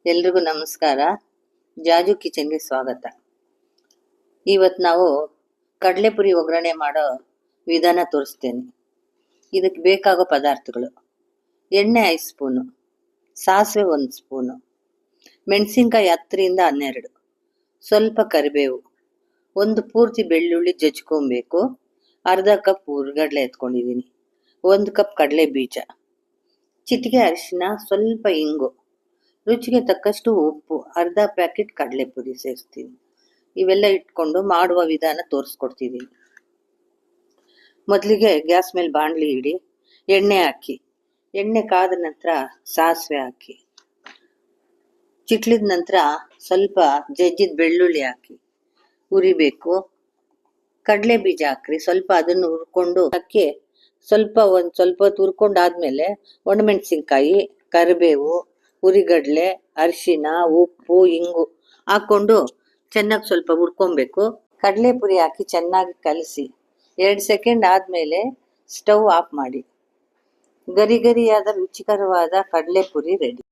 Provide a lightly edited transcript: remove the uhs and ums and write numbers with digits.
ಎಲ್ರಿಗೂ ನಮಸ್ಕಾರ. ಜಾಜು ಕಿಚನ್ಗೆ ಸ್ವಾಗತ. ಇವತ್ತು ನಾವು ಕಡಲೆಪುರಿ ಒಗ್ಗರಣೆ ಮಾಡೋ ವಿಧಾನ ತೋರಿಸ್ತೇನೆ. ಇದಕ್ಕೆ ಬೇಕಾಗೋ ಪದಾರ್ಥಗಳು: ಎಣ್ಣೆ 5 ಸ್ಪೂನು, ಸಾಸಿವೆ 1 ಸ್ಪೂನು, ಮೆಣಸಿನ್ಕಾಯಿ 10ರಿಂದ 12, ಸ್ವಲ್ಪ ಕರಿಬೇವು, ಒಂದು ಪೂರ್ತಿ ಬೆಳ್ಳುಳ್ಳಿ ಜಜ್ಕೊಬೇಕು, ಅರ್ಧ ಕಪ್ ಹುರ್ಗಡ್ಲೆ ಎತ್ಕೊಂಡಿದ್ದೀನಿ, 1 ಕಪ್ ಕಡಲೆ ಬೀಜ, ಚಿಟಿಕೆ ಅರಿಶಿನ, ಸ್ವಲ್ಪ ಇಂಗು, ರುಚಿಗೆ ತಕ್ಕಷ್ಟು ಉಪ್ಪು, ಅರ್ಧ ಪ್ಯಾಕೆಟ್ ಕಡಲೆಪುರಿ ಸೇರಿಸ್ತೀನಿ. ಇವೆಲ್ಲ ಇಟ್ಕೊಂಡು ಮಾಡುವ ವಿಧಾನ ತೋರಿಸ್ಕೊಡ್ತಿದ್ದೀನಿ. ಮೊದಲಿಗೆ ಗ್ಯಾಸ್ ಮೇಲೆ ಬಾಣಲಿ ಇಡಿ, ಎಣ್ಣೆ ಹಾಕಿ, ಎಣ್ಣೆ ಕಾದ ನಂತರ ಸಾಸಿವೆ ಹಾಕಿ, ಚಿಟ್ಲಿದ ನಂತರ ಸ್ವಲ್ಪ ಜಜ್ಜಿದ ಬೆಳ್ಳುಳ್ಳಿ ಹಾಕಿ ಹುರಿಬೇಕು. ಕಡಲೆ ಬೀಜ ಹಾಕ್ರಿ, ಸ್ವಲ್ಪ ಅದನ್ನು ಹುರ್ಕೊಂಡು ಅಕ್ಕಿ ಒಂದು ಸ್ವಲ್ಪ ಹೊತ್ತು ಹುರ್ಕೊಂಡಾದ್ಮೇಲೆ ಒಣಮೆಣಸಿನ್ಕಾಯಿ, ಕರಿಬೇವು, ಹುರಿಗಡ್ಲೆ, ಅರಿಶಿನ, ಉಪ್ಪು, ಇಂಗು ಹಾಕೊಂಡು ಚೆನ್ನಾಗಿ ಸ್ವಲ್ಪ ಹುರ್ಕೊಬೇಕು. ಕಡಲೆಪುರಿ ಹಾಕಿ ಚೆನ್ನಾಗಿ ಕಲಸಿ 2 ಸೆಕೆಂಡ್ ಆದಮೇಲೆ ಸ್ಟವ್ ಆಫ್ ಮಾಡಿ. ಗರಿ ಗರಿಯಾದ ರುಚಿಕರವಾದ ಕಡಲೆಪುರಿ ರೆಡಿ.